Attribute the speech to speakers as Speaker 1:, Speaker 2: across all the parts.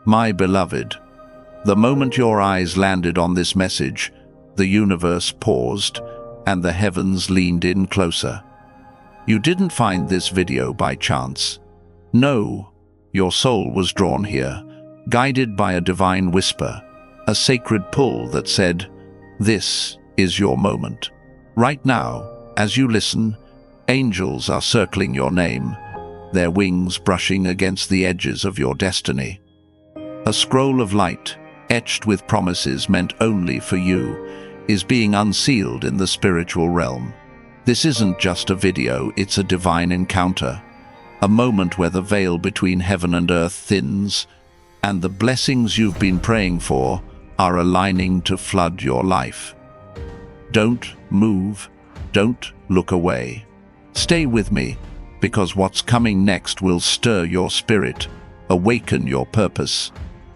Speaker 1: My beloved, the moment your eyes landed on this message, the universe paused and the heavens leaned in closer. You didn't find this video by chance. No, your soul was drawn here, guided by a divine whisper, a sacred pull that said, "This is your moment." Right now, as you listen, angels are circling your name, their wings brushing against the edges of your destiny. A scroll of light, etched with promises meant only for you, is being unsealed in the spiritual realm. This isn't just a video, it's a divine encounter, a moment where the veil between heaven and earth thins, and the blessings you've been praying for are aligning to flood your life. Don't move, don't look away. Stay with me, because what's coming next will stir your spirit, awaken your purpose,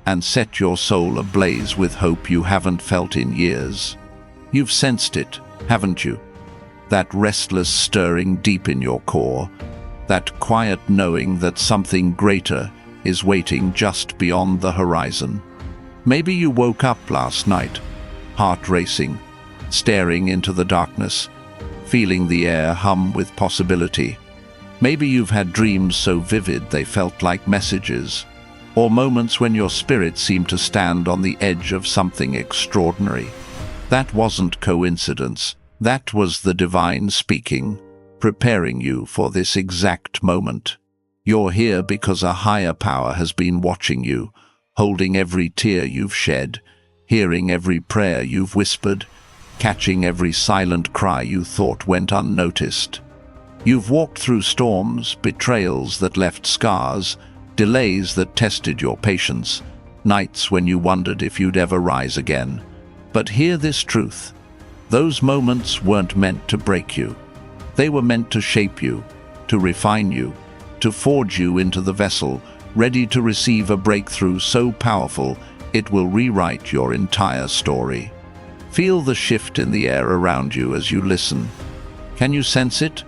Speaker 1: and set your soul ablaze with hope you haven't felt in years. You've sensed it, haven't you? That restless stirring deep in your core, that quiet knowing that something greater is waiting just beyond the horizon. Maybe you woke up last night, heart racing, staring into the darkness, feeling the air hum with possibility. Maybe you've had dreams so vivid they felt like messages, or moments when your spirit seemed to stand on the edge of something extraordinary. That wasn't coincidence. That was the divine speaking, preparing you for this exact moment. You're here because a higher power has been watching you, holding every tear you've shed, hearing every prayer you've whispered, catching every silent cry you thought went unnoticed. You've walked through storms, betrayals that left scars, delays that tested your patience, nights when you wondered if you'd ever rise again. But hear this truth. Those moments weren't meant to break you. They were meant to shape you, to refine you, to forge you into the vessel, ready to receive a breakthrough so powerful it will rewrite your entire story. Feel the shift in the air around you as you listen. Can you sense it?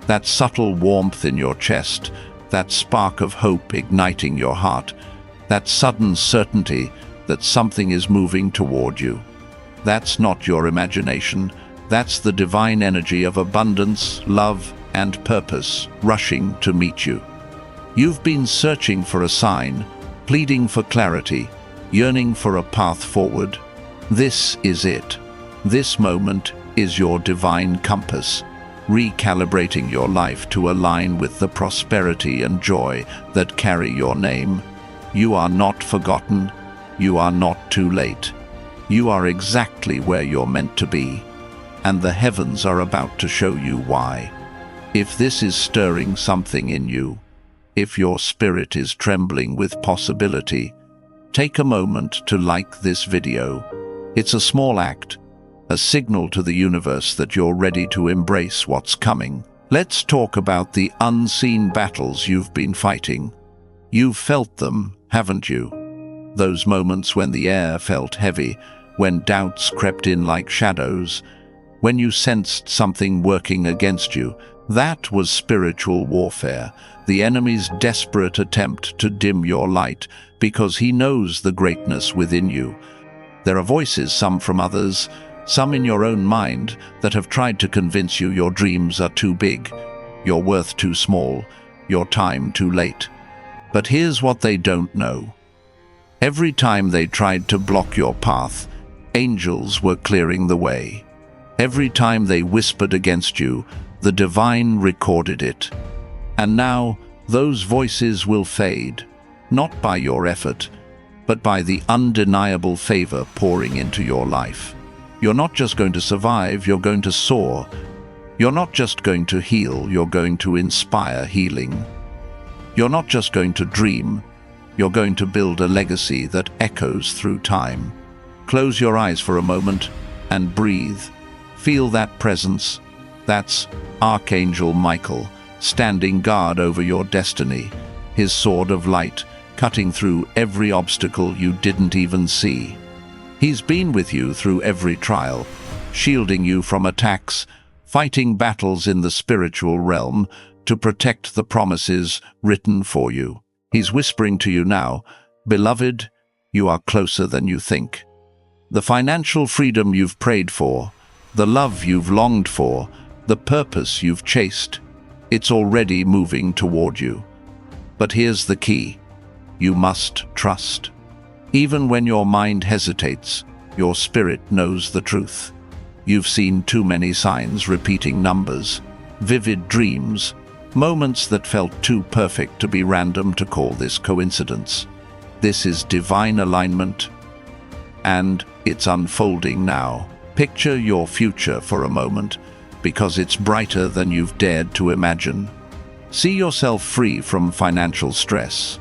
Speaker 1: That subtle warmth in your chest, that spark of hope igniting your heart, that sudden certainty that something is moving toward you. That's not your imagination. That's the divine energy of abundance, love, and purpose rushing to meet you. You've been searching for a sign, pleading for clarity, yearning for a path forward. This is it. This moment is your divine compass, recalibrating your life to align with the prosperity and joy that carry your name. You are not forgotten. You are not too late. You are exactly where you're meant to be, and the heavens are about to show you why. If this is stirring something in you, if your spirit is trembling with possibility, take a moment to like this video. It's a small act, a signal to the universe that you're ready to embrace what's coming. Let's talk about the unseen battles you've been fighting. You've felt them, haven't you? Those moments when the air felt heavy, when doubts crept in like shadows, when you sensed something working against you. That was spiritual warfare, the enemy's desperate attempt to dim your light, because he knows the greatness within you. There are voices, some from others, some in your own mind, that have tried to convince you your dreams are too big, your worth too small, your time too late. But here's what they don't know. Every time they tried to block your path, angels were clearing the way. Every time they whispered against you, the divine recorded it. And now, those voices will fade, not by your effort, but by the undeniable favor pouring into your life. You're not just going to survive, you're going to soar. You're not just going to heal, you're going to inspire healing. You're not just going to dream, you're going to build a legacy that echoes through time. Close your eyes for a moment and breathe. Feel that presence. That's Archangel Michael, standing guard over your destiny, his sword of light, cutting through every obstacle you didn't even see. He's been with you through every trial, shielding you from attacks, fighting battles in the spiritual realm to protect the promises written for you. He's whispering to you now, Beloved, you are closer than you think. The financial freedom you've prayed for, the love you've longed for, the purpose you've chased, it's already moving toward you. But here's the key. You must trust. Even when your mind hesitates, your spirit knows the truth. You've seen too many signs, repeating numbers, vivid dreams, moments that felt too perfect to be random to call this coincidence. This is divine alignment, and it's unfolding now. Picture your future for a moment, because it's brighter than you've dared to imagine. See yourself free from financial stress,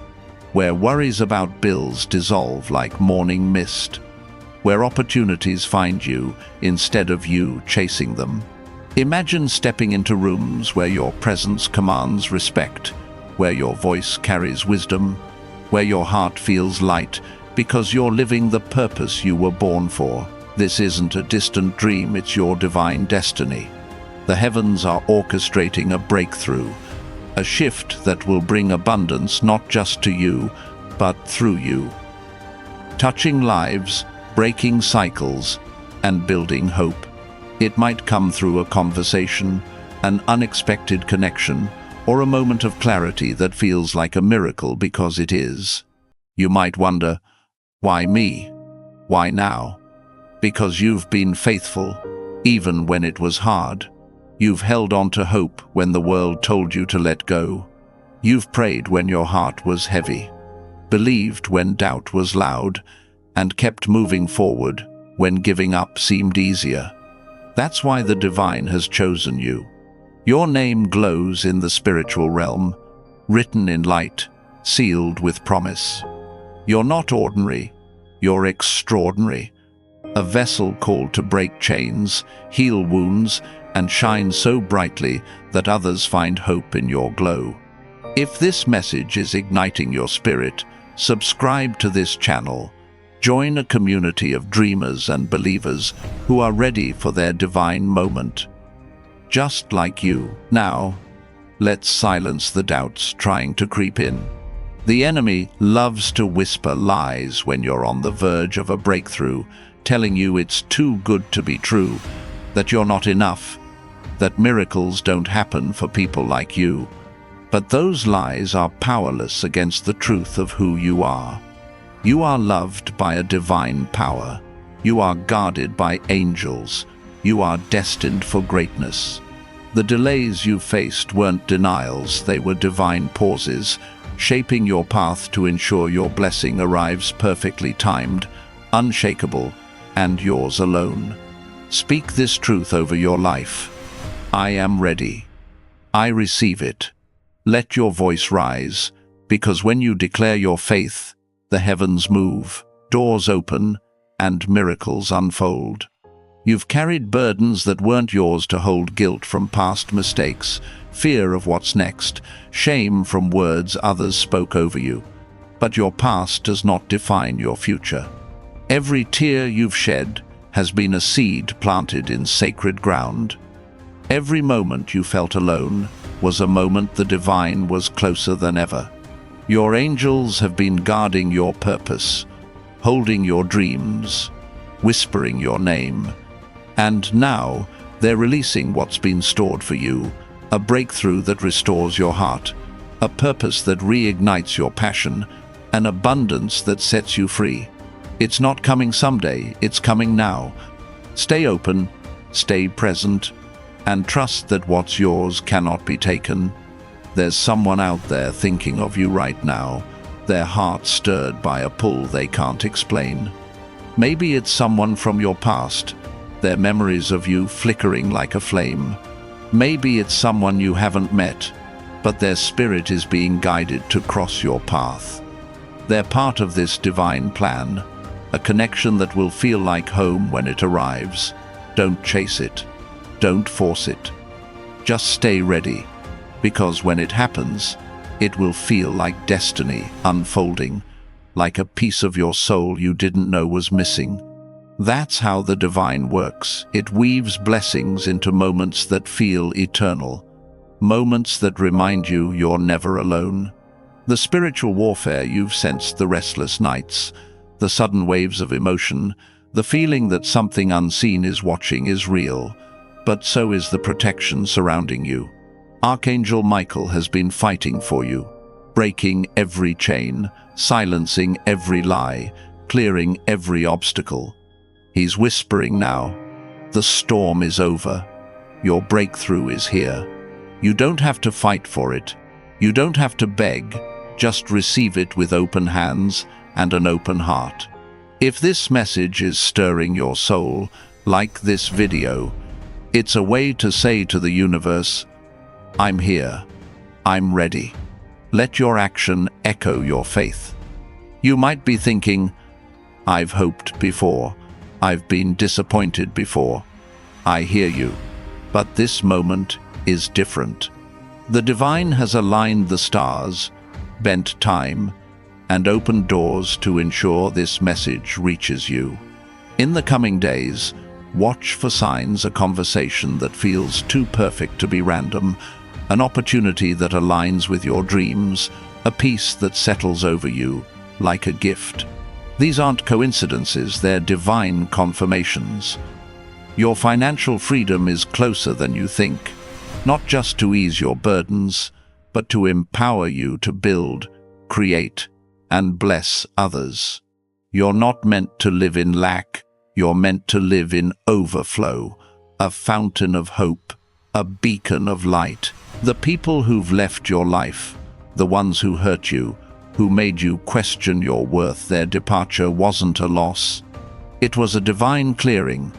Speaker 1: where worries about bills dissolve like morning mist, where opportunities find you instead of you chasing them. Imagine stepping into rooms where your presence commands respect, where your voice carries wisdom, where your heart feels light because you're living the purpose you were born for. This isn't a distant dream, it's your divine destiny. The heavens are orchestrating a breakthrough, a shift that will bring abundance not just to you, but through you. Touching lives, breaking cycles, and building hope. It might come through a conversation, an unexpected connection, or a moment of clarity that feels like a miracle because it is. You might wonder, why me? Why now? Because you've been faithful, even when it was hard. You've held on to hope when the world told you to let go. You've prayed when your heart was heavy, believed when doubt was loud, and kept moving forward when giving up seemed easier. That's why the divine has chosen you. Your name glows in the spiritual realm, written in light, sealed with promise. You're not ordinary, you're extraordinary. A vessel called to break chains, heal wounds, and shine so brightly that others find hope in your glow. If this message is igniting your spirit, subscribe to this channel. Join a community of dreamers and believers who are ready for their divine moment. Just like you. Now, let's silence the doubts trying to creep in. The enemy loves to whisper lies when you're on the verge of a breakthrough, telling you it's too good to be true, that you're not enough, that miracles don't happen for people like you. But those lies are powerless against the truth of who you are. You are loved by a divine power. You are guarded by angels. You are destined for greatness. The delays you faced weren't denials, they were divine pauses, shaping your path to ensure your blessing arrives perfectly timed, unshakable, and yours alone. Speak this truth over your life. I am ready. I receive it. Let your voice rise, because when you declare your faith, the heavens move, doors open, and miracles unfold. You've carried burdens that weren't yours to hold, guilt from past mistakes, fear of what's next, shame from words others spoke over you. But your past does not define your future. Every tear you've shed has been a seed planted in sacred ground. Every moment you felt alone was a moment the divine was closer than ever. Your angels have been guarding your purpose, holding your dreams, whispering your name. And now they're releasing what's been stored for you, a breakthrough that restores your heart, a purpose that reignites your passion, an abundance that sets you free. It's not coming someday, it's coming now. Stay open, stay present, and trust that what's yours cannot be taken. There's someone out there thinking of you right now, their heart stirred by a pull they can't explain. Maybe it's someone from your past, their memories of you flickering like a flame. Maybe it's someone you haven't met, but their spirit is being guided to cross your path. They're part of this divine plan, a connection that will feel like home when it arrives. Don't chase it. Don't force it. Just stay ready, because when it happens, it will feel like destiny unfolding, like a piece of your soul you didn't know was missing. That's how the divine works. It weaves blessings into moments that feel eternal, moments that remind you you're never alone. The spiritual warfare you've sensed, the restless nights, the sudden waves of emotion, the feeling that something unseen is watching is real, but so is the protection surrounding you. Archangel Michael has been fighting for you, breaking every chain, silencing every lie, clearing every obstacle. He's whispering now, the storm is over. Your breakthrough is here. You don't have to fight for it. You don't have to beg. Just receive it with open hands and an open heart. If this message is stirring your soul, like this video, it's a way to say to the universe, I'm here. I'm ready. Let your action echo your faith. You might be thinking, I've hoped before. I've been disappointed before. I hear you. But this moment is different. The divine has aligned the stars, bent time, and opened doors to ensure this message reaches you. In the coming days, watch for signs, a conversation that feels too perfect to be random, an opportunity that aligns with your dreams, a peace that settles over you like a gift. These aren't coincidences, they're divine confirmations. Your financial freedom is closer than you think, not just to ease your burdens, but to empower you to build, create, and bless others. You're not meant to live in lack, you're meant to live in overflow, a fountain of hope, a beacon of light. The people who've left your life, the ones who hurt you, who made you question your worth, their departure wasn't a loss. It was a divine clearing,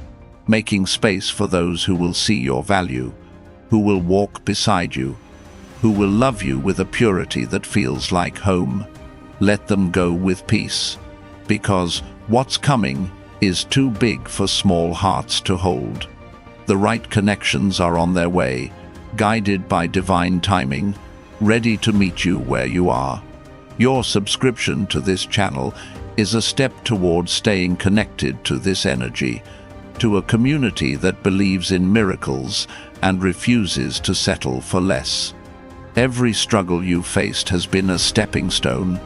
Speaker 1: making space for those who will see your value, who will walk beside you, who will love you with a purity that feels like home. Let them go with peace, because what's coming is too big for small hearts to hold. The right connections are on their way, guided by divine timing, ready to meet you where you are. Your subscription to this channel is a step towards staying connected to this energy, to a community that believes in miracles and refuses to settle for less. Every struggle you faced has been a stepping stone.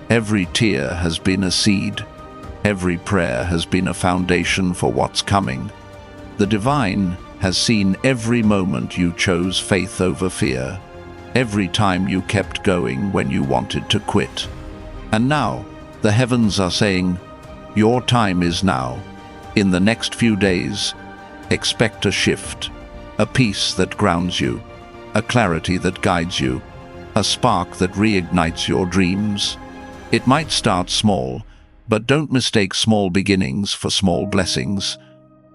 Speaker 1: Every tear has been a seed. Every prayer has been a foundation for what's coming. The divine has seen every moment you chose faith over fear, every time you kept going when you wanted to quit. And now, the heavens are saying, your time is now. In the next few days, expect a shift, a peace that grounds you, a clarity that guides you, a spark that reignites your dreams. It might start small, but don't mistake small beginnings for small blessings.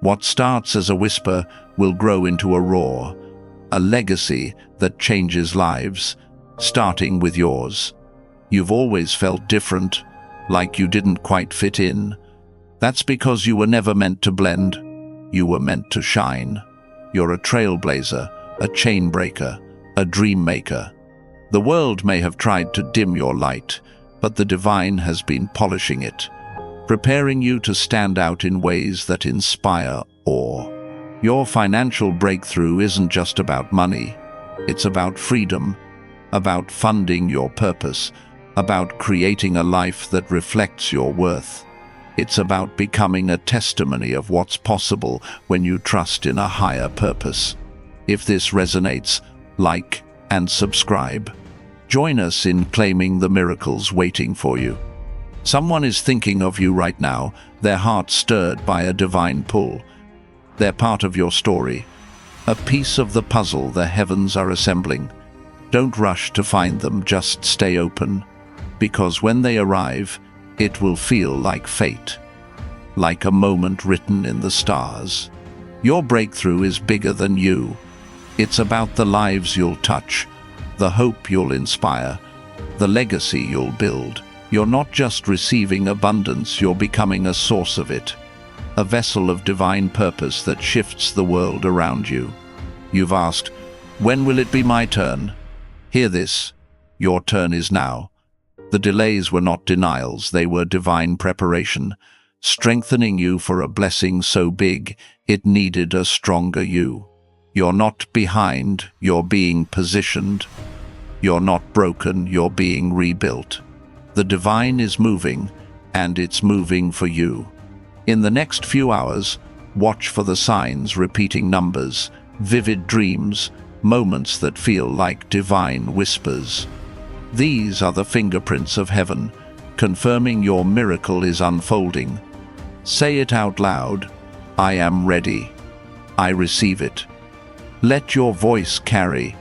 Speaker 1: What starts as a whisper will grow into a roar, a legacy that changes lives, starting with yours. You've always felt different, like you didn't quite fit in. That's because you were never meant to blend. You were meant to shine. You're a trailblazer, a chain breaker, a dream maker. The world may have tried to dim your light, but the divine has been polishing it, preparing you to stand out in ways that inspire awe. Your financial breakthrough isn't just about money. It's about freedom, about funding your purpose, about creating a life that reflects your worth. It's about becoming a testimony of what's possible when you trust in a higher purpose. If this resonates, like and subscribe. Join us in claiming the miracles waiting for you. Someone is thinking of you right now, their heart stirred by a divine pull. They're part of your story, a piece of the puzzle the heavens are assembling. Don't rush to find them, just stay open, because when they arrive, it will feel like fate, like a moment written in the stars. Your breakthrough is bigger than you. It's about the lives you'll touch, the hope you'll inspire, the legacy you'll build. You're not just receiving abundance, you're becoming a source of it, a vessel of divine purpose that shifts the world around you. You've asked, when will it be my turn? Hear this, your turn is now. The delays were not denials, they were divine preparation, strengthening you for a blessing so big it needed a stronger you. You're not behind, you're being positioned. You're not broken, you're being rebuilt. The divine is moving, and it's moving for you. In the next few hours, watch for the signs, repeating numbers, vivid dreams, moments that feel like divine whispers. These are the fingerprints of heaven, confirming your miracle is unfolding. Say it out loud, I am ready. I receive it. Let your voice carry,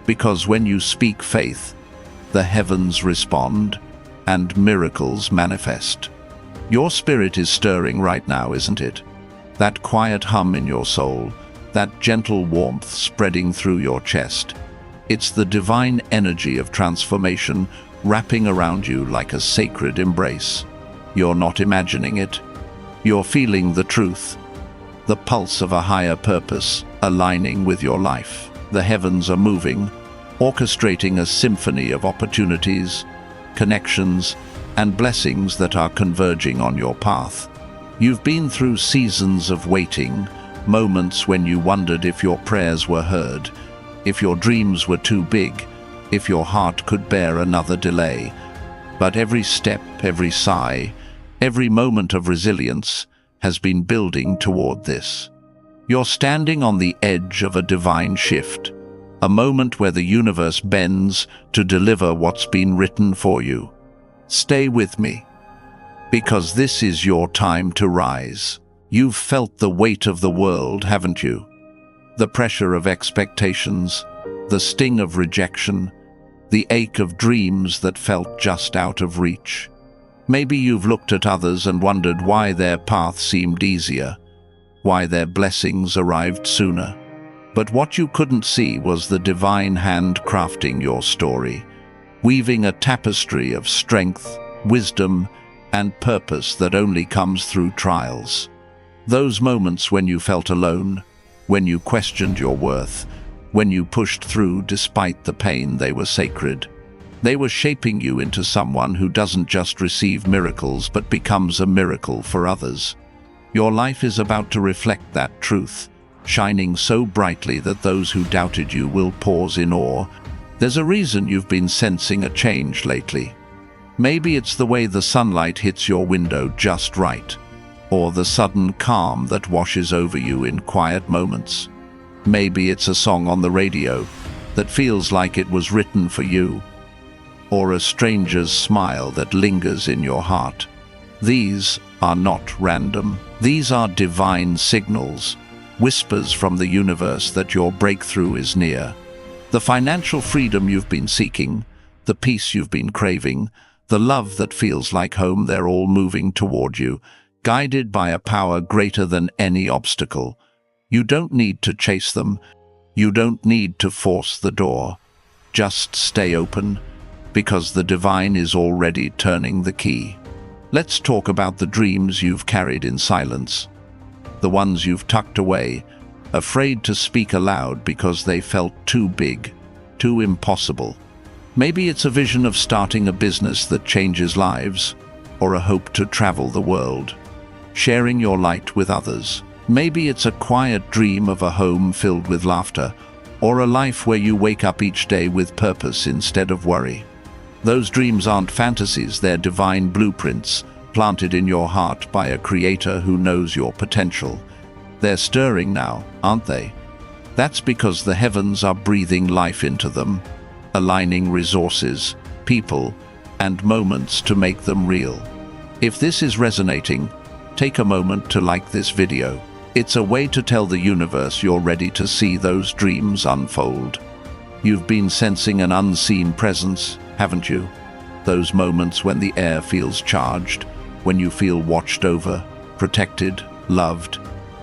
Speaker 1: because when you speak faith, the heavens respond and miracles manifest. Your spirit is stirring right now, isn't it? That quiet hum in your soul, that gentle warmth spreading through your chest. It's the divine energy of transformation wrapping around you like a sacred embrace. You're not imagining it. You're feeling the truth, the pulse of a higher purpose aligning with your life. The heavens are moving, orchestrating a symphony of opportunities, connections, and blessings that are converging on your path. You've been through seasons of waiting, moments when you wondered if your prayers were heard, if your dreams were too big, if your heart could bear another delay. But every step, every sigh, every moment of resilience has been building toward this. You're standing on the edge of a divine shift, a moment where the universe bends to deliver what's been written for you. Stay with me, because this is your time to rise. You've felt the weight of the world, haven't you? The pressure of expectations, the sting of rejection, the ache of dreams that felt just out of reach. Maybe you've looked at others and wondered why their path seemed easier, why their blessings arrived sooner. But what you couldn't see was the divine hand crafting your story, weaving a tapestry of strength, wisdom, and purpose that only comes through trials. Those moments when you felt alone, when you questioned your worth, when you pushed through despite the pain, they were sacred. They were shaping you into someone who doesn't just receive miracles but becomes a miracle for others. Your life is about to reflect that truth, shining so brightly that those who doubted you will pause in awe. There's a reason you've been sensing a change lately. Maybe it's the way the sunlight hits your window just right, or the sudden calm that washes over you in quiet moments. Maybe it's a song on the radio that feels like it was written for you, or a stranger's smile that lingers in your heart. These are not random. These are divine signals, whispers from the universe that your breakthrough is near. The financial freedom you've been seeking, the peace you've been craving, the love that feels like home, they're all moving toward you, guided by a power greater than any obstacle. You don't need to chase them. You don't need to force the door. Just stay open, because the divine is already turning the key. Let's talk about the dreams you've carried in silence, the ones you've tucked away, afraid to speak aloud because they felt too big, too impossible. Maybe it's a vision of starting a business that changes lives, or a hope to travel the world, sharing your light with others. Maybe it's a quiet dream of a home filled with laughter, or a life where you wake up each day with purpose instead of worry. Those dreams aren't fantasies, they're divine blueprints, planted in your heart by a creator who knows your potential. They're stirring now, aren't they? That's because the heavens are breathing life into them, aligning resources, people, and moments to make them real. If this is resonating, take a moment to like this video. It's a way to tell the universe you're ready to see those dreams unfold. You've been sensing an unseen presence, haven't you? Those moments when the air feels charged, when you feel watched over, protected, loved.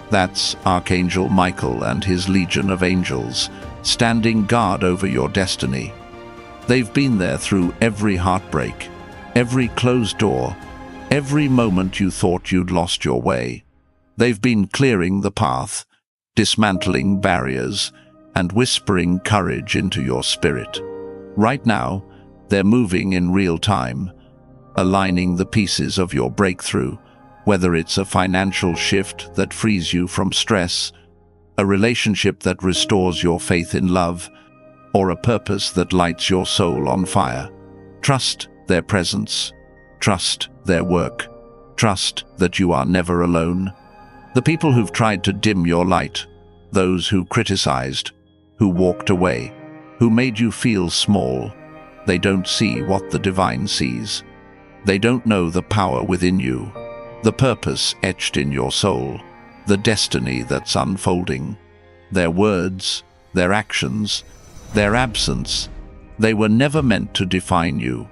Speaker 1: That's Archangel Michael and his legion of angels, standing guard over your destiny. They've been there through every heartbreak, every closed door, every moment you thought you'd lost your way. They've been clearing the path, dismantling barriers, and whispering courage into your spirit. Right now, they're moving in real time, aligning the pieces of your breakthrough, whether it's a financial shift that frees you from stress, a relationship that restores your faith in love, or a purpose that lights your soul on fire. Trust their presence. Trust their work. Trust that you are never alone. The people who've tried to dim your light, those who criticized, who walked away, who made you feel small, they don't see what the divine sees. They don't know the power within you, the purpose etched in your soul, the destiny that's unfolding. Their words, their actions, their absence, they were never meant to define you.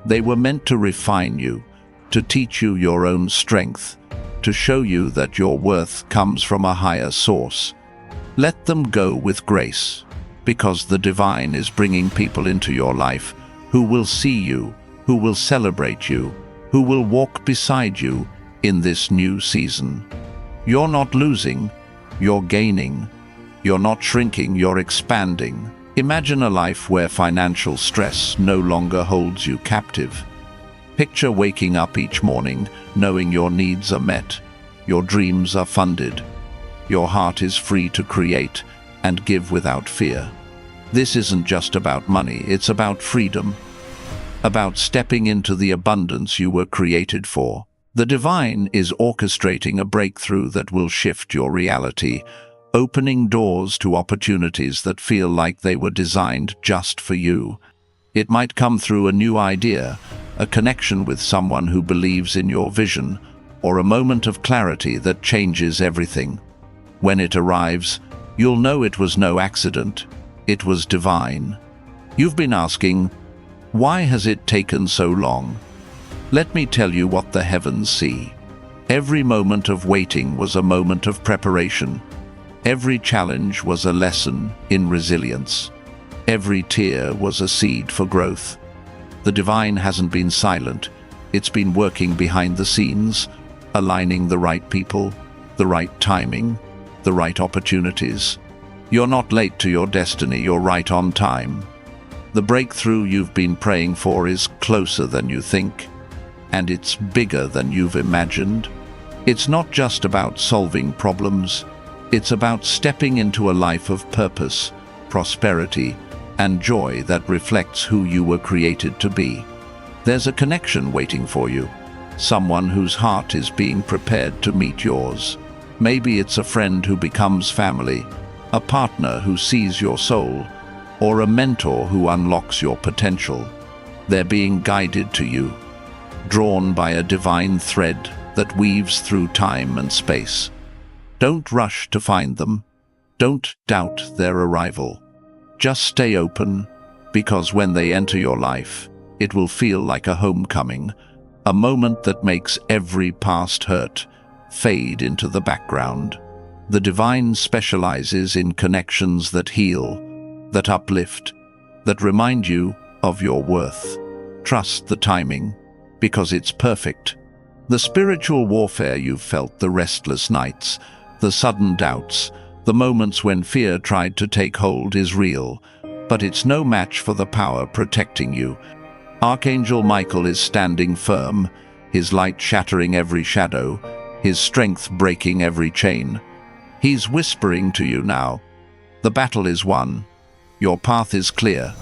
Speaker 1: They were meant to refine you, to teach you your own strength, to show you that your worth comes from a higher source. Let them go with grace, because the divine is bringing people into your life who will see you, who will celebrate you, who will walk beside you in this new season. You're not losing, you're gaining. You're not shrinking, you're expanding. Imagine a life where financial stress no longer holds you captive. Picture waking up each morning knowing your needs are met, your dreams are funded, your heart is free to create and give without fear. This isn't just about money, it's about freedom, about stepping into the abundance you were created for. The divine is orchestrating a breakthrough that will shift your reality, opening doors to opportunities that feel like they were designed just for you. It might come through a new idea, a connection with someone who believes in your vision, or a moment of clarity that changes everything. When it arrives, you'll know it was no accident. It was divine. You've been asking, why has it taken so long? Let me tell you what the heavens see. Every moment of waiting was a moment of preparation. Every challenge was a lesson in resilience. Every tear was a seed for growth. The divine hasn't been silent. It's been working behind the scenes, aligning the right people, the right timing, the right opportunities. You're not late to your destiny, you're right on time. The breakthrough you've been praying for is closer than you think, and it's bigger than you've imagined. It's not just about solving problems. It's about stepping into a life of purpose, prosperity, and joy that reflects who you were created to be. There's a connection waiting for you, someone whose heart is being prepared to meet yours. Maybe it's a friend who becomes family, a partner who sees your soul, or a mentor who unlocks your potential. They're being guided to you, drawn by a divine thread that weaves through time and space. Don't rush to find them. Don't doubt their arrival. Just stay open, because when they enter your life, it will feel like a homecoming, a moment that makes every past hurt fade into the background. The divine specializes in connections that heal, that uplift, that remind you of your worth. Trust the timing, because it's perfect. The spiritual warfare you've felt, the restless nights, the sudden doubts, the moments when fear tried to take hold is real, but it's no match for the power protecting you. Archangel Michael is standing firm, his light shattering every shadow, his strength breaking every chain. He's whispering to you now, the battle is won, your path is clear,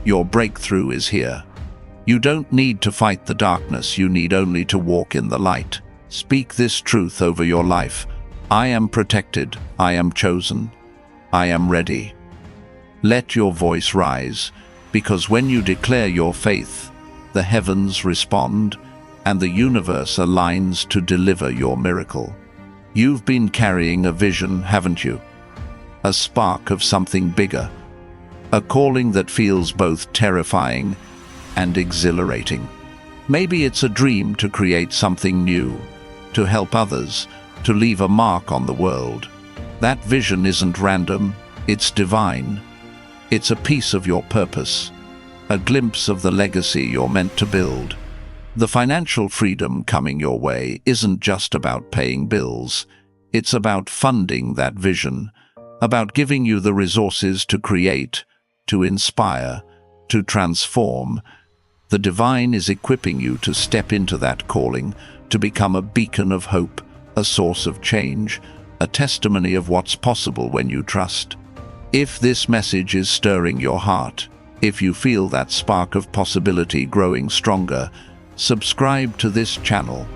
Speaker 1: your breakthrough is here. You don't need to fight the darkness, you need only to walk in the light. Speak this truth over your life. I am protected, I am chosen, I am ready. Let your voice rise, because when you declare your faith, the heavens respond, and the universe aligns to deliver your miracle. You've been carrying a vision, haven't you? A spark of something bigger, a calling that feels both terrifying and exhilarating. Maybe it's a dream to create something new, to help others, to leave a mark on the world. That vision isn't random, it's divine. It's a piece of your purpose, a glimpse of the legacy you're meant to build. The financial freedom coming your way isn't just about paying bills. It's about funding that vision, about giving you the resources to create, to inspire, to transform. The divine is equipping you to step into that calling, to become a beacon of hope, a source of change, a testimony of what's possible when you trust. If this message is stirring your heart, if you feel that spark of possibility growing stronger, subscribe to this channel.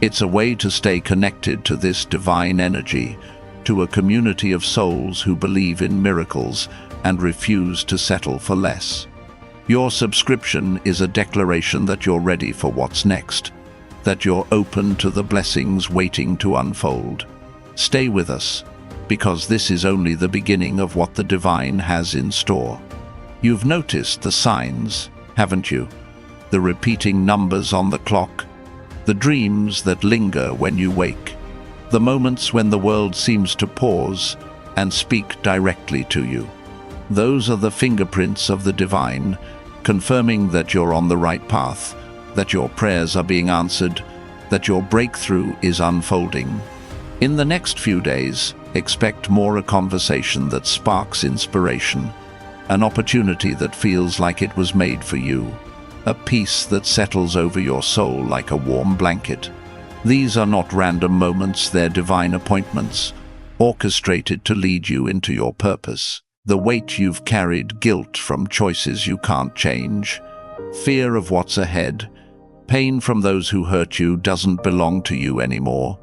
Speaker 1: It's a way to stay connected to this divine energy, to a community of souls who believe in miracles and refuse to settle for less. Your subscription is a declaration that you're ready for what's next, that you're open to the blessings waiting to unfold. Stay with us, because this is only the beginning of what the divine has in store. You've noticed the signs, haven't you? The repeating numbers on the clock, the dreams that linger when you wake, the moments when the world seems to pause and speak directly to you. Those are the fingerprints of the divine, confirming that you're on the right path, that your prayers are being answered, that your breakthrough is unfolding. In the next few days, expect a conversation that sparks inspiration, an opportunity that feels like it was made for you, a peace that settles over your soul like a warm blanket. These are not random moments, they're divine appointments, orchestrated to lead you into your purpose. The weight you've carried, guilt from choices you can't change, fear of what's ahead, pain from those who hurt you doesn't belong to you anymore.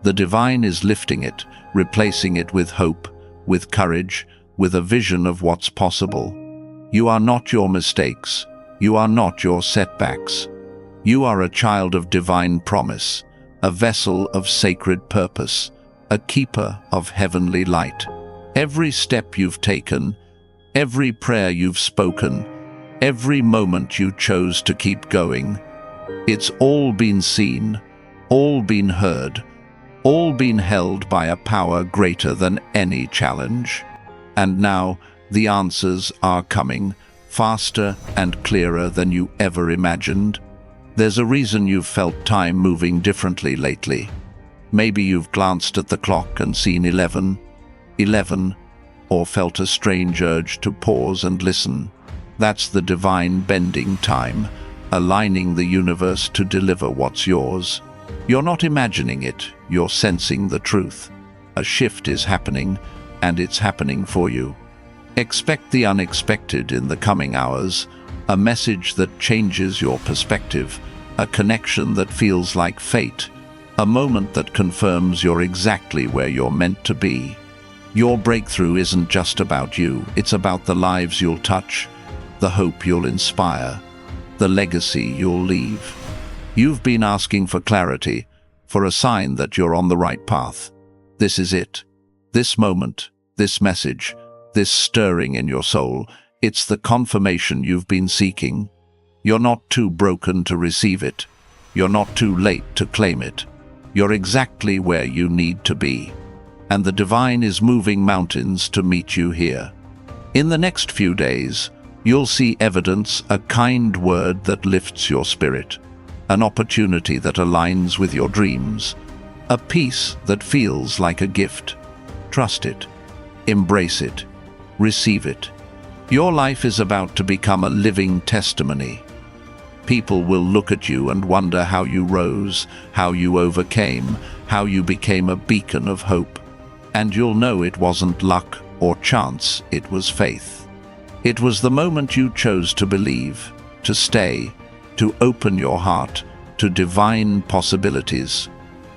Speaker 1: The divine is lifting it, replacing it with hope, with courage, with a vision of what's possible. You are not your mistakes. You are not your setbacks. You are a child of divine promise, a vessel of sacred purpose, a keeper of heavenly light. Every step you've taken, every prayer you've spoken, every moment you chose to keep going, it's all been seen, all been heard, all been held by a power greater than any challenge. And now the answers are coming, faster and clearer than you ever imagined. There's a reason you've felt time moving differently lately. Maybe you've glanced at the clock and seen 11, or felt a strange urge to pause and listen. That's the divine bending time, aligning the universe to deliver what's yours. You're not imagining it, you're sensing the truth. A shift is happening, and it's happening for you. Expect the unexpected in the coming hours, a message that changes your perspective, a connection that feels like fate, a moment that confirms you're exactly where you're meant to be. Your breakthrough isn't just about you, it's about the lives you'll touch, the hope you'll inspire, the legacy you'll leave. You've been asking for clarity, for a sign that you're on the right path. This is it. This moment, this message, this stirring in your soul, it's the confirmation you've been seeking. You're not too broken to receive it. You're not too late to claim it. You're exactly where you need to be. And the divine is moving mountains to meet you here. In the next few days, you'll see evidence, a kind word that lifts your spirit, an opportunity that aligns with your dreams, a peace that feels like a gift. Trust it, embrace it, receive it. Your life is about to become a living testimony. People will look at you and wonder how you rose, how you overcame, how you became a beacon of hope. And you'll know it wasn't luck or chance, it was faith. It was the moment you chose to believe, to stay, to open your heart to divine possibilities.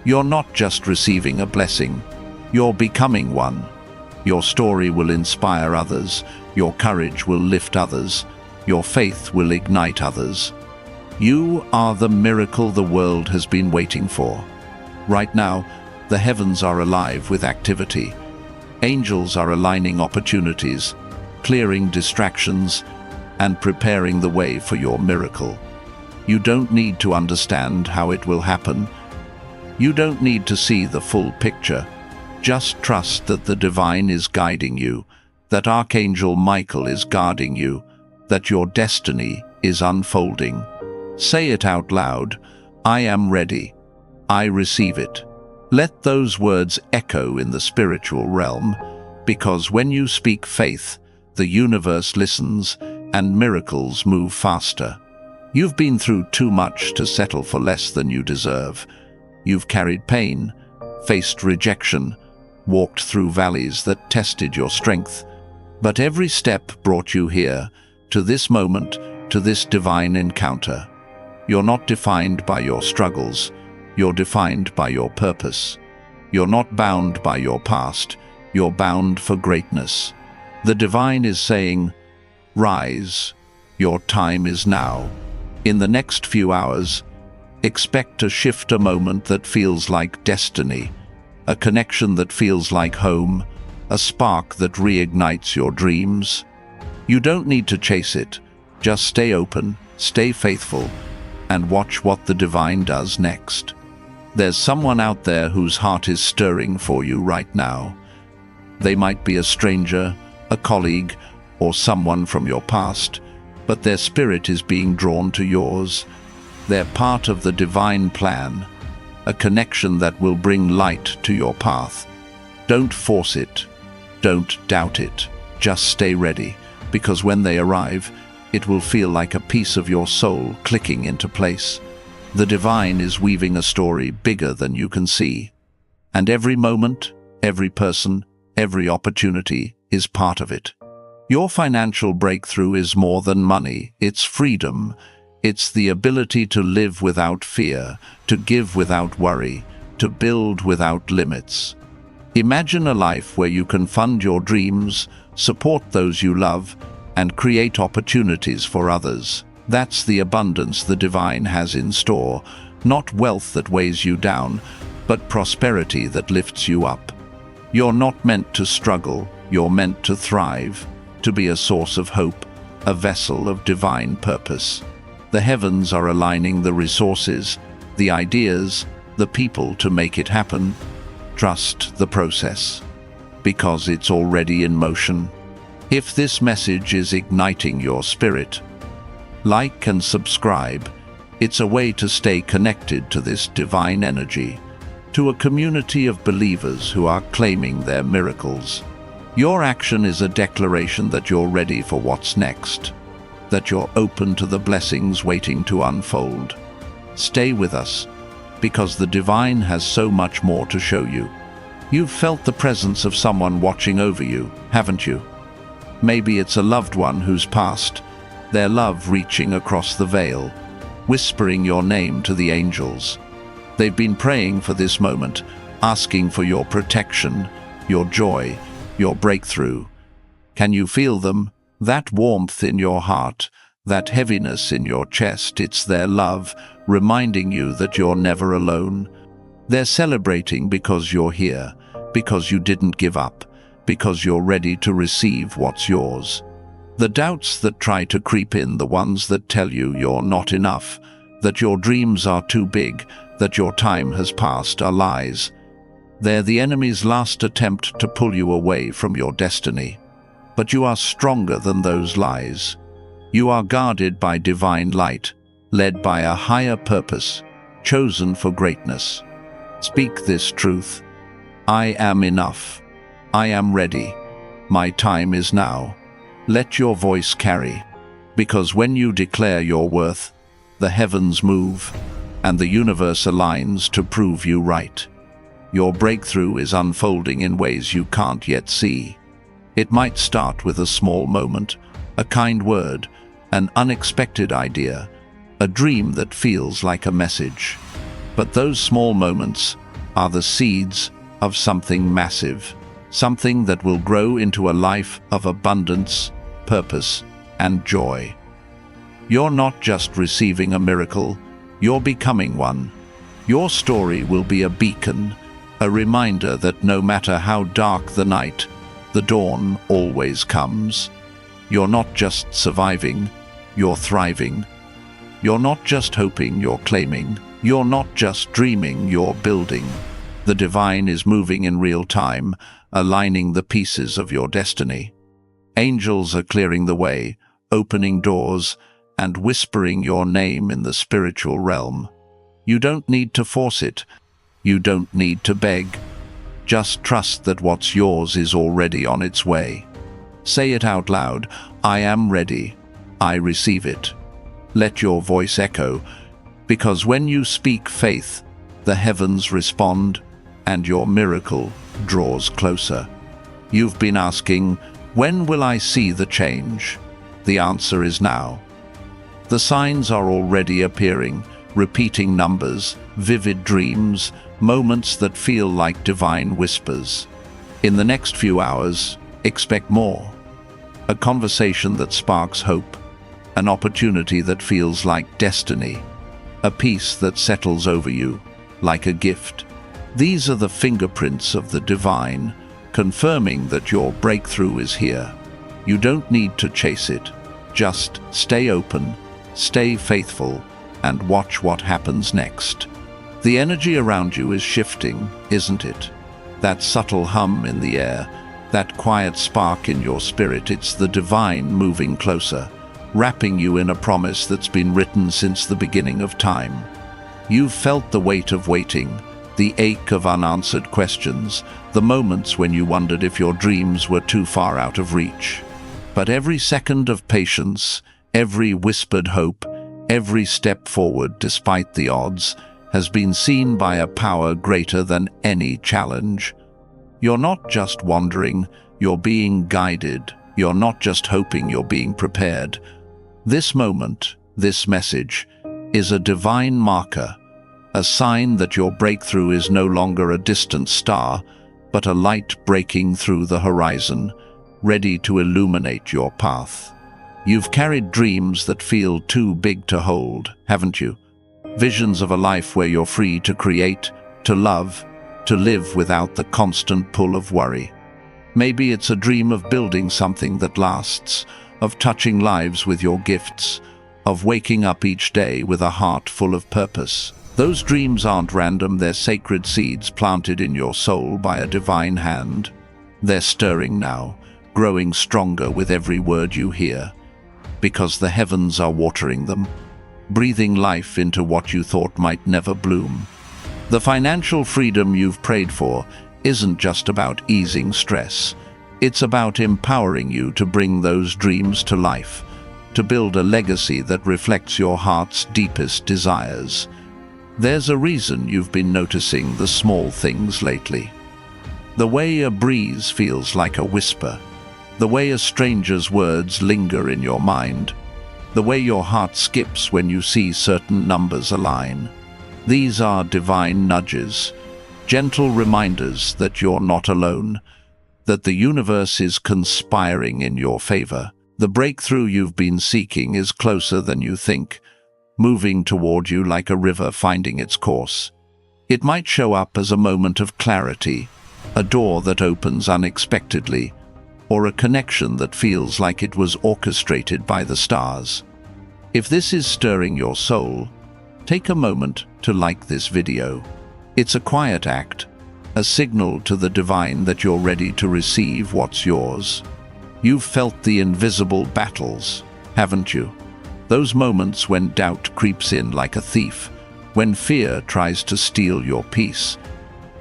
Speaker 1: You're not just receiving a blessing, you're becoming one. Your story will inspire others, your courage will lift others, your faith will ignite others. You are the miracle the world has been waiting for. Right now, the heavens are alive with activity. Angels are aligning opportunities, clearing distractions, and preparing the way for your miracle. You don't need to understand how it will happen. You don't need to see the full picture. Just trust that the divine is guiding you, that Archangel Michael is guarding you, that your destiny is unfolding. Say it out loud, I am ready. I receive it. Let those words echo in the spiritual realm, because when you speak faith, the universe listens and miracles move faster. You've been through too much to settle for less than you deserve. You've carried pain, faced rejection, walked through valleys that tested your strength. But every step brought you here, to this moment, to this divine encounter. You're not defined by your struggles. You're defined by your purpose. You're not bound by your past. You're bound for greatness. The divine is saying, rise. Your time is now. In the next few hours, expect to shift a moment that feels like destiny, a connection that feels like home, a spark that reignites your dreams. You don't need to chase it. Just stay open, stay faithful, and watch what the divine does next. There's someone out there whose heart is stirring for you right now. They might be a stranger, a colleague, or someone from your past, but their spirit is being drawn to yours. They're part of the divine plan, a connection that will bring light to your path. Don't force it. Don't doubt it. Just stay ready, because when they arrive, it will feel like a piece of your soul clicking into place. The divine is weaving a story bigger than you can see. And every moment, every person, every opportunity is part of it. Your financial breakthrough is more than money. It's freedom. It's the ability to live without fear, to give without worry, to build without limits. Imagine a life where you can fund your dreams, support those you love, and create opportunities for others. That's the abundance the divine has in store, not wealth that weighs you down, but prosperity that lifts you up. You're not meant to struggle, you're meant to thrive, to be a source of hope, a vessel of divine purpose. The heavens are aligning the resources, the ideas, the people to make it happen. Trust the process, because it's already in motion. If this message is igniting your spirit, like and subscribe. It's a way to stay connected to this divine energy, to a community of believers who are claiming their miracles. Your action is a declaration that you're ready for what's next, that you're open to the blessings waiting to unfold. Stay with us, because the divine has so much more to show you. You've felt the presence of someone watching over you, haven't you? Maybe it's a loved one who's passed, their love reaching across the veil, whispering your name to the angels. They've been praying for this moment, asking for your protection, your joy, your breakthrough. Can you feel them? That warmth in your heart, that heaviness in your chest, it's their love, reminding you that you're never alone. They're celebrating because you're here, because you didn't give up, because you're ready to receive what's yours. The doubts that try to creep in, the ones that tell you you're not enough, that your dreams are too big, that your time has passed, are lies. They're the enemy's last attempt to pull you away from your destiny. But you are stronger than those lies. You are guarded by divine light, led by a higher purpose, chosen for greatness. Speak this truth. I am enough. I am ready. My time is now. Let your voice carry, because when you declare your worth, the heavens move, and the universe aligns to prove you right. Your breakthrough is unfolding in ways you can't yet see. It might start with a small moment, a kind word, an unexpected idea, a dream that feels like a message. But those small moments are the seeds of something massive, something that will grow into a life of abundance, purpose, and joy. You're not just receiving a miracle, you're becoming one. Your story will be a beacon, a reminder that no matter how dark the night, the dawn always comes. You're not just surviving, you're thriving. You're not just hoping, you're claiming. You're not just dreaming, you're building. The divine is moving in real time, aligning the pieces of your destiny. Angels are clearing the way, opening doors, and whispering your name in the spiritual realm. You don't need to force it. You don't need to beg. Just trust that what's yours is already on its way. Say it out loud. I am ready. I receive it. Let your voice echo, because when you speak faith, the heavens respond, and your miracle draws closer. You've been asking, When will I see the change? The answer is now. The signs are already appearing, repeating numbers, vivid dreams, moments that feel like divine whispers. In the next few hours, expect more. A conversation that sparks hope, an opportunity that feels like destiny, a peace that settles over you like a gift. These are the fingerprints of the divine, confirming that your breakthrough is here. You don't need to chase it. Just stay open, stay faithful, and watch what happens next. The energy around you is shifting, isn't it? That subtle hum in the air, that quiet spark in your spirit, it's the divine moving closer, wrapping you in a promise that's been written since the beginning of time. You've felt the weight of waiting, the ache of unanswered questions, the moments when you wondered if your dreams were too far out of reach. But every second of patience, every whispered hope, every step forward despite the odds, has been seen by a power greater than any challenge. You're not just wandering, you're being guided. You're not just hoping, you're being prepared. This moment, this message, is a divine marker, a sign that your breakthrough is no longer a distant star, but a light breaking through the horizon, ready to illuminate your path. You've carried dreams that feel too big to hold, haven't you? Visions of a life where you're free to create, to love, to live without the constant pull of worry. Maybe it's a dream of building something that lasts, of touching lives with your gifts, of waking up each day with a heart full of purpose. Those dreams aren't random, they're sacred seeds planted in your soul by a divine hand. They're stirring now, growing stronger with every word you hear, because the heavens are watering them, breathing life into what you thought might never bloom. The financial freedom you've prayed for isn't just about easing stress. It's about empowering you to bring those dreams to life, to build a legacy that reflects your heart's deepest desires. There's a reason you've been noticing the small things lately. The way a breeze feels like a whisper, the way a stranger's words linger in your mind, the way your heart skips when you see certain numbers align. These are divine nudges, gentle reminders that you're not alone, that the universe is conspiring in your favor. The breakthrough you've been seeking is closer than you think, moving toward you like a river finding its course. It might show up as a moment of clarity, a door that opens unexpectedly, or a connection that feels like it was orchestrated by the stars. If this is stirring your soul, take a moment to like this video. It's a quiet act, a signal to the divine that you're ready to receive what's yours. You've felt the invisible battles, haven't you? Those moments when doubt creeps in like a thief, when fear tries to steal your peace,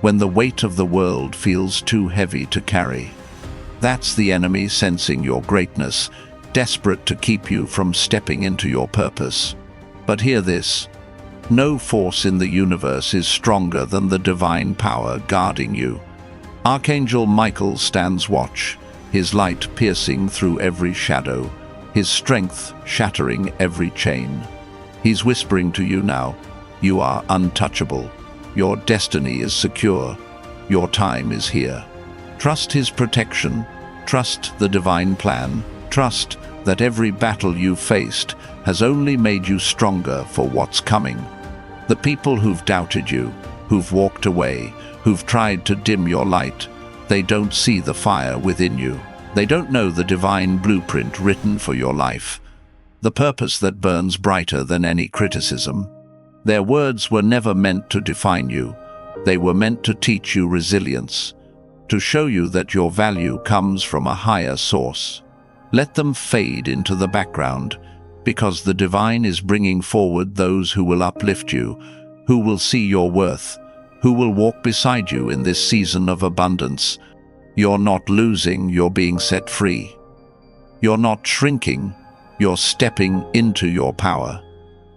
Speaker 1: when the weight of the world feels too heavy to carry. That's the enemy sensing your greatness, desperate to keep you from stepping into your purpose. But hear this: no force in the universe is stronger than the divine power guarding you. Archangel Michael stands watch, his light piercing through every shadow, his strength shattering every chain. He's whispering to you now, you are untouchable. Your destiny is secure. Your time is here. Trust his protection. Trust the divine plan. Trust that every battle you've faced has only made you stronger for what's coming. The people who've doubted you, who've walked away, who've tried to dim your light, they don't see the fire within you. They don't know the divine blueprint written for your life, the purpose that burns brighter than any criticism. Their words were never meant to define you. They were meant to teach you resilience, to show you that your value comes from a higher source. Let them fade into the background, because the divine is bringing forward those who will uplift you, who will see your worth, who will walk beside you in this season of abundance. You're not losing, you're being set free. You're not shrinking, you're stepping into your power.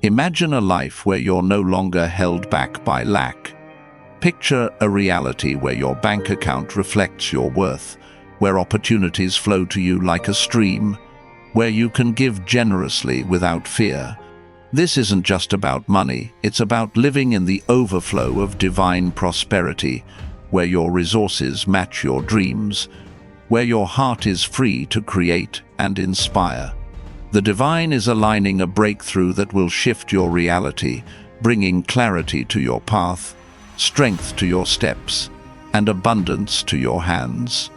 Speaker 1: Imagine a life where you're no longer held back by lack. Picture a reality where your bank account reflects your worth, where opportunities flow to you like a stream, where you can give generously without fear. This isn't just about money, it's about living in the overflow of divine prosperity, where your resources match your dreams, where your heart is free to create and inspire. The divine is aligning a breakthrough that will shift your reality, bringing clarity to your path, strength to your steps, and abundance to your hands.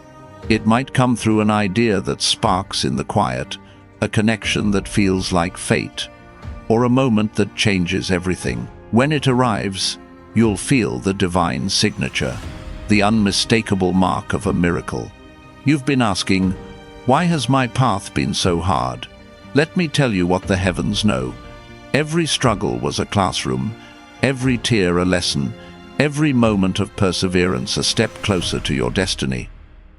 Speaker 1: It might come through an idea that sparks in the quiet, a connection that feels like fate, or a moment that changes everything. When it arrives, you'll feel the divine signature, the unmistakable mark of a miracle. You've been asking, why has my path been so hard? Let me tell you what the heavens know. Every struggle was a classroom, every tear a lesson, every moment of perseverance a step closer to your destiny.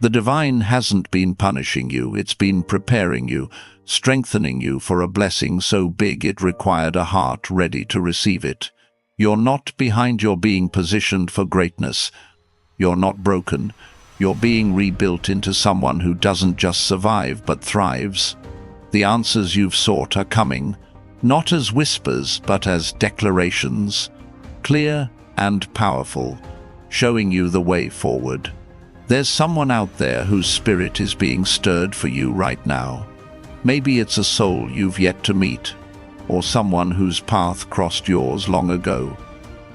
Speaker 1: The divine hasn't been punishing you, it's been preparing you, strengthening you for a blessing so big it required a heart ready to receive it. You're not behind, you're being positioned for greatness. You're not broken, you're being rebuilt into someone who doesn't just survive but thrives. The answers you've sought are coming, not as whispers but as declarations, clear and powerful, showing you the way forward. There's someone out there whose spirit is being stirred for you right now. Maybe it's a soul you've yet to meet, or someone whose path crossed yours long ago.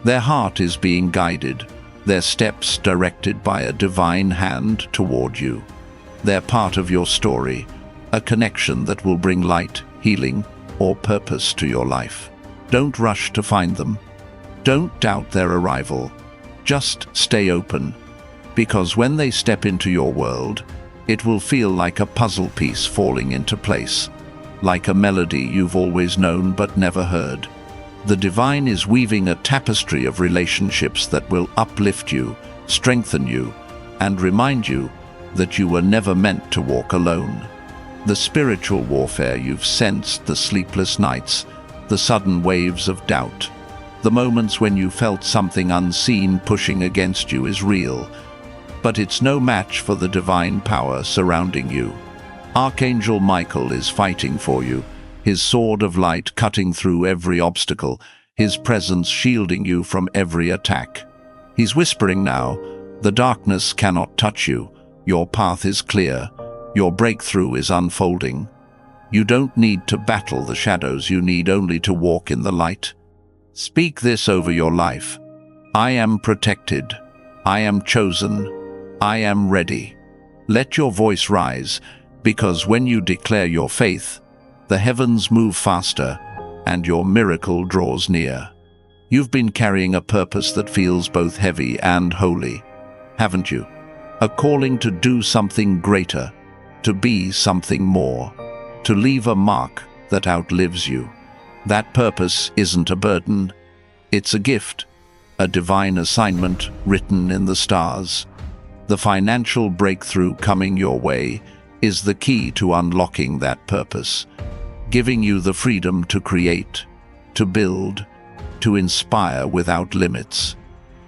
Speaker 1: Their heart is being guided, their steps directed by a divine hand toward you. They're part of your story, a connection that will bring light, healing, or purpose to your life. Don't rush to find them. Don't doubt their arrival. Just stay open, because when they step into your world, it will feel like a puzzle piece falling into place, like a melody you've always known but never heard. The divine is weaving a tapestry of relationships that will uplift you, strengthen you, and remind you that you were never meant to walk alone. The spiritual warfare you've sensed, the sleepless nights, the sudden waves of doubt, the moments when you felt something unseen pushing against you is real, but it's no match for the divine power surrounding you. Archangel Michael is fighting for you, his sword of light cutting through every obstacle, his presence shielding you from every attack. He's whispering now, the darkness cannot touch you, your path is clear, your breakthrough is unfolding. You don't need to battle the shadows, you need only to walk in the light. Speak this over your life. I am protected. I am chosen. I am ready. Let your voice rise, because when you declare your faith, the heavens move faster and your miracle draws near. You've been carrying a purpose that feels both heavy and holy, haven't you? A calling to do something greater, to be something more, to leave a mark that outlives you. That purpose isn't a burden, it's a gift, a divine assignment written in the stars. The financial breakthrough coming your way is the key to unlocking that purpose, giving you the freedom to create, to build, to inspire without limits.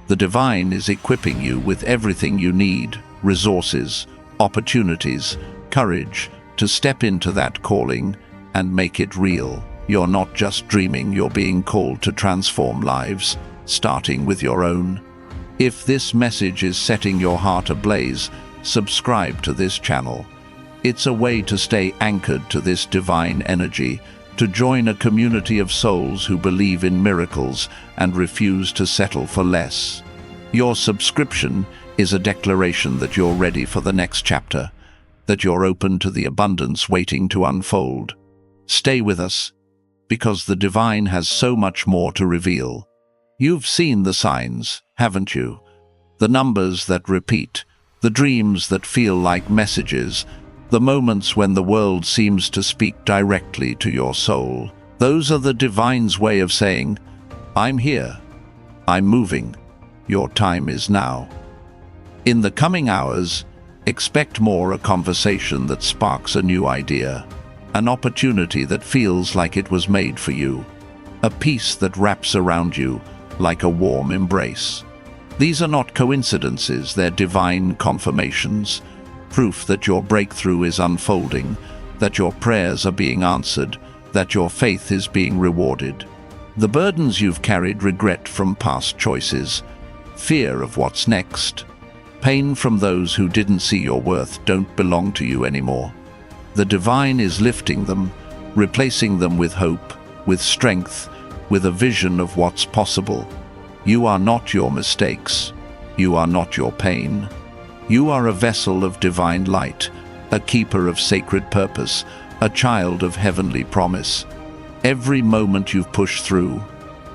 Speaker 1: The divine is equipping you with everything you need, resources, opportunities, courage, to step into that calling and make it real. You're not just dreaming, you're being called to transform lives, starting with your own. If this message is setting your heart ablaze, subscribe to this channel. It's a way to stay anchored to this divine energy, to join a community of souls who believe in miracles and refuse to settle for less. Your subscription is a declaration that you're ready for the next chapter, that you're open to the abundance waiting to unfold. Stay with us, because the divine has so much more to reveal. You've seen the signs, haven't you? The numbers that repeat, the dreams that feel like messages, the moments when the world seems to speak directly to your soul. Those are the divine's way of saying, I'm here, I'm moving, your time is now. In the coming hours, expect more, a conversation that sparks a new idea, an opportunity that feels like it was made for you, a peace that wraps around you like a warm embrace. These are not coincidences, they're divine confirmations. proof that your breakthrough is unfolding, that your prayers are being answered, that your faith is being rewarded. The burdens you've carried, regret from past choices, fear of what's next, pain from those who didn't see your worth, don't belong to you anymore. The divine is lifting them, replacing them with hope, with strength, with a vision of what's possible. You are not your mistakes. You are not your pain. You are a vessel of divine light, a keeper of sacred purpose, a child of heavenly promise. Every moment you've pushed through,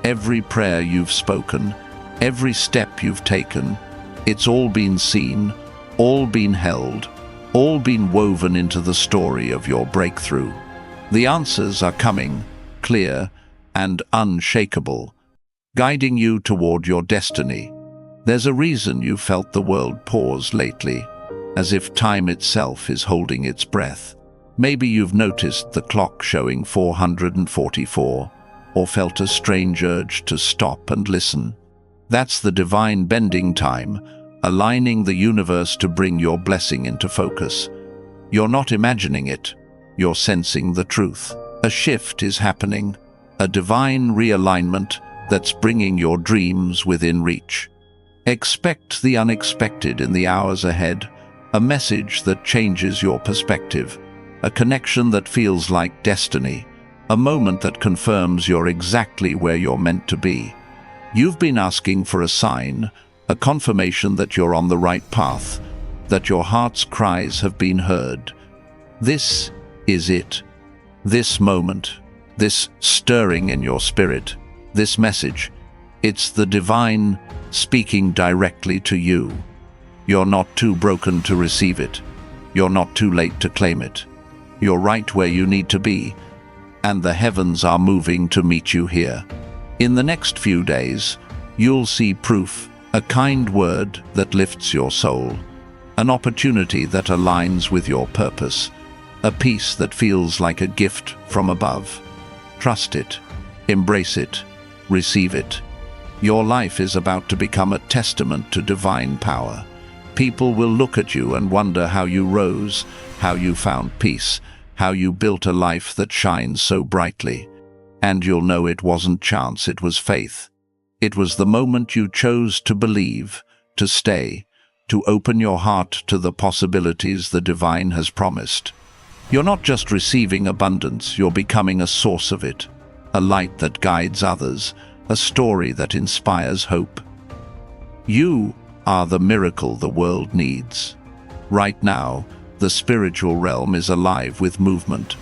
Speaker 1: every prayer you've spoken, every step you've taken, it's all been seen, all been held, all been woven into the story of your breakthrough. The answers are coming, clear and unshakable, guiding you toward your destiny. There's a reason you felt the world pause lately, as if time itself is holding its breath. Maybe you've noticed the clock showing 444, or felt a strange urge to stop and listen. That's the divine bending time, aligning the universe to bring your blessing into focus. You're not imagining it, you're sensing the truth. A shift is happening, a divine realignment that's bringing your dreams within reach. Expect the unexpected in the hours ahead, a message that changes your perspective, a connection that feels like destiny, a moment that confirms you're exactly where you're meant to be. You've been asking for a sign, a confirmation that you're on the right path, that your heart's cries have been heard. This is it. This moment, this stirring in your spirit, this message, it's the divine speaking directly to you. You're not too broken to receive it. You're not too late to claim it. You're right where you need to be, and the heavens are moving to meet you here. In the next few days, you'll see proof, a kind word that lifts your soul, an opportunity that aligns with your purpose, a peace that feels like a gift from above. Trust it, embrace it, receive it. Your life is about to become a testament to divine power. People will look at you and wonder how you rose, how you found peace, how you built a life that shines so brightly. And you'll know it wasn't chance, it was faith. It was the moment you chose to believe, to stay, to open your heart to the possibilities the divine has promised. You're not just receiving abundance, you're becoming a source of it, a light that guides others, a story that inspires hope. You are the miracle the world needs. Right now, the spiritual realm is alive with movement.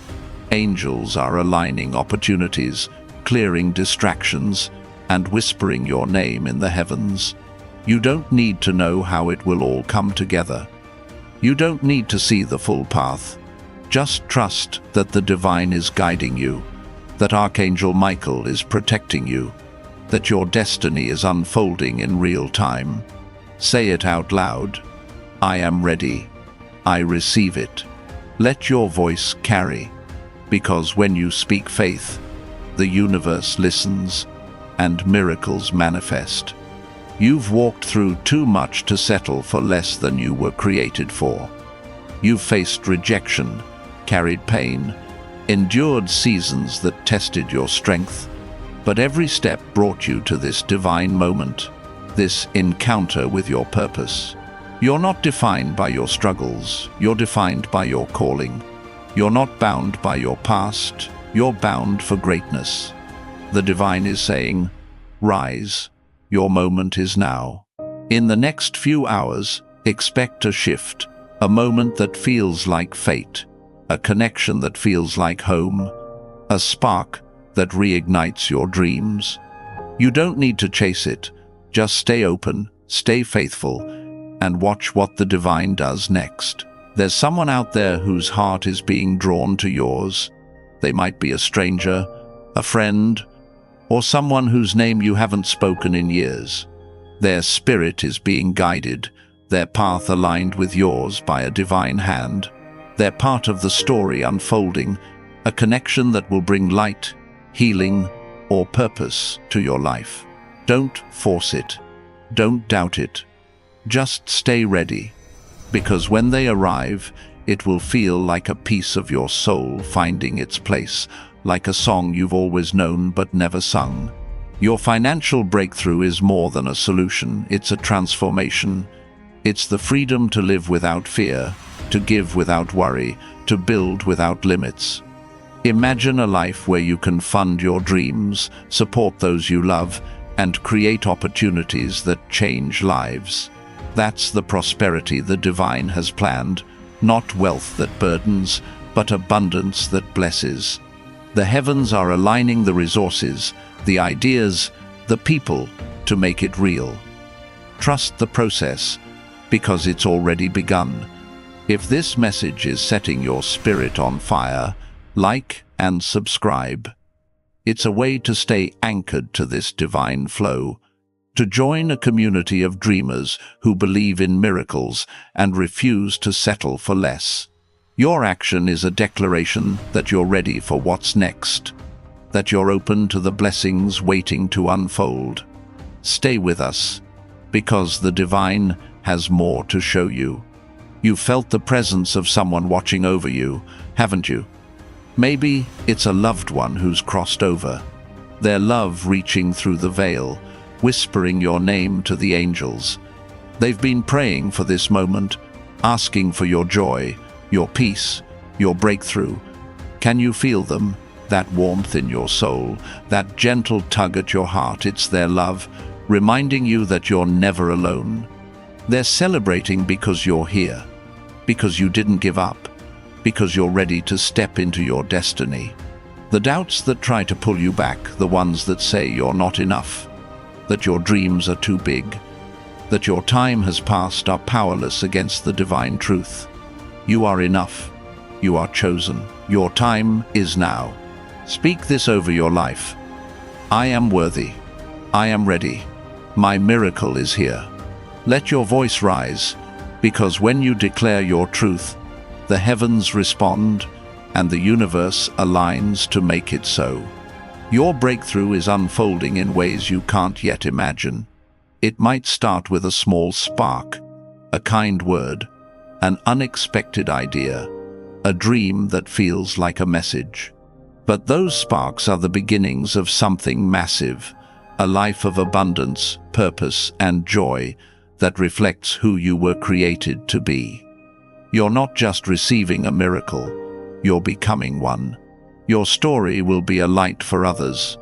Speaker 1: Angels are aligning opportunities, clearing distractions, and whispering your name in the heavens. You don't need to know how it will all come together. You don't need to see the full path. Just trust that the divine is guiding you, that Archangel Michael is protecting you, that your destiny is unfolding in real time. Say it out loud. I am ready. I receive it. Let your voice carry, because when you speak faith, the universe listens and miracles manifest. You've walked through too much to settle for less than you were created for. You've faced rejection, carried pain, endured seasons that tested your strength, but every step brought you to this divine moment, this encounter with your purpose. You're not defined by your struggles, you're defined by your calling. You're not bound by your past, you're bound for greatness. The divine is saying, rise, your moment is now. In the next few hours, expect a shift, a moment that feels like fate, a connection that feels like home, a spark that reignites your dreams. You don't need to chase it, just stay open, stay faithful, and watch what the divine does next. There's someone out there whose heart is being drawn to yours. They might be a stranger, a friend, or someone whose name you haven't spoken in years. Their spirit is being guided, their path aligned with yours by a divine hand. They're part of the story unfolding, a connection that will bring light, healing, or purpose to your life. Don't force it. Don't doubt it. Just stay ready. because when they arrive, it will feel like a piece of your soul finding its place, like a song you've always known but never sung. Your financial breakthrough is more than a solution, it's a transformation. It's the freedom to live without fear, to give without worry, to build without limits. Imagine a life where you can fund your dreams, support those you love, and create opportunities that change lives. That's the prosperity the divine has planned, not wealth that burdens, but abundance that blesses. The heavens are aligning the resources, the ideas, the people to make it real. Trust the process, because it's already begun. If this message is setting your spirit on fire, like and subscribe. It's a way to stay anchored to this divine flow, to join a community of dreamers who believe in miracles and refuse to settle for less. Your action is a declaration that you're ready for what's next, that you're open to the blessings waiting to unfold. Stay with us, because the divine has more to show you. You've felt the presence of someone watching over you, haven't you? Maybe it's a loved one who's crossed over, their love reaching through the veil, whispering your name to the angels. They've been praying for this moment, asking for your joy, your peace, your breakthrough. Can you feel them? That warmth in your soul, that gentle tug at your heart, it's their love, reminding you that you're never alone. They're celebrating because you're here, because you didn't give up, because you're ready to step into your destiny. The doubts that try to pull you back, the ones that say you're not enough, that your dreams are too big, that your time has passed, are powerless against the divine truth. You are enough. You are chosen. Your time is now. Speak this over your life. I am worthy. I am ready. My miracle is here. Let your voice rise, because when you declare your truth, the heavens respond and the universe aligns to make it so. Your breakthrough is unfolding in ways you can't yet imagine. It might start with a small spark, a kind word, an unexpected idea, a dream that feels like a message. But those sparks are the beginnings of something massive, a life of abundance, purpose, and joy that reflects who you were created to be. You're not just receiving a miracle, you're becoming one. Your story will be a light for others,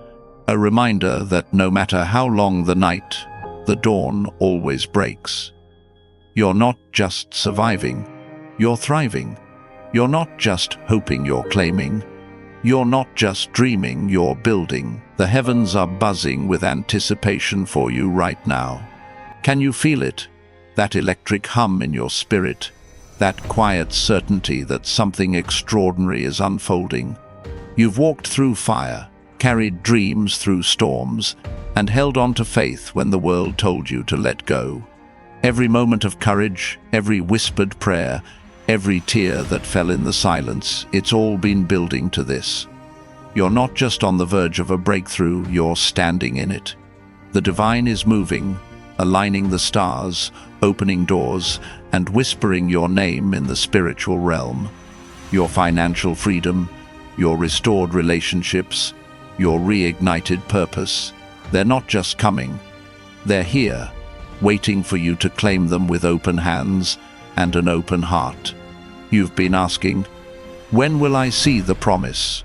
Speaker 1: a reminder that no matter how long the night, the dawn always breaks. You're not just surviving, you're thriving. You're not just hoping, you're claiming. You're not just dreaming, you're building. The heavens are buzzing with anticipation for you right now. Can you feel it? That electric hum in your spirit? That quiet certainty that something extraordinary is unfolding? You've walked through fire, carried dreams through storms, and held on to faith when the world told you to let go. Every moment of courage, every whispered prayer, every tear that fell in the silence, it's all been building to this. You're not just on the verge of a breakthrough, you're standing in it. The divine is moving, aligning the stars, opening doors, and whispering your name in the spiritual realm. Your financial freedom, your restored relationships, your reignited purpose, they're not just coming. They're here, waiting for you to claim them with open hands and an open heart. You've been asking, when will I see the promise?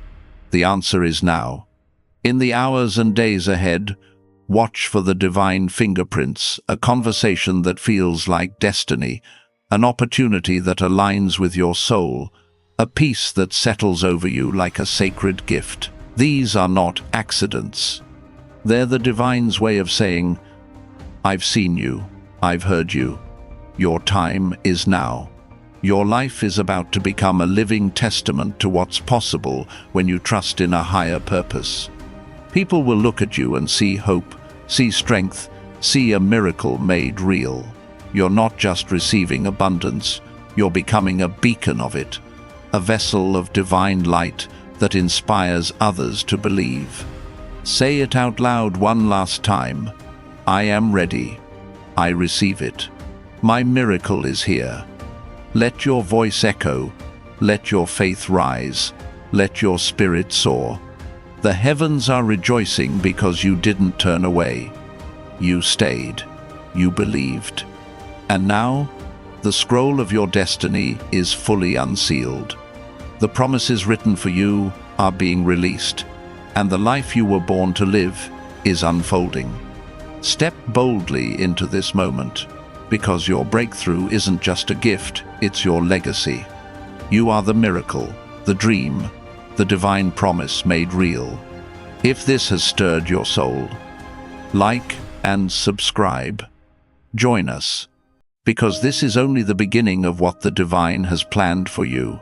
Speaker 1: The answer is now. In the hours and days ahead, watch for the divine fingerprints, a conversation that feels like destiny, an opportunity that aligns with your soul, a peace that settles over you like a sacred gift. These are not accidents. They're the divine's way of saying, I've seen you, I've heard you. Your time is now. Your life is about to become a living testament to what's possible when you trust in a higher purpose. People will look at you and see hope, see strength, see a miracle made real. You're not just receiving abundance, you're becoming a beacon of it, a vessel of divine light that inspires others to believe. Say it out loud one last time. I am ready. I receive it. My miracle is here. Let your voice echo, let your faith rise, let your spirit soar. The heavens are rejoicing because you didn't turn away. You stayed. You believed. And now, the scroll of your destiny is fully unsealed. The promises written for you are being released, and the life you were born to live is unfolding. Step boldly into this moment, because your breakthrough isn't just a gift, it's your legacy. You are the miracle, the dream, the divine promise made real. If this has stirred your soul, like and subscribe. Join us, because this is only the beginning of what the divine has planned for you.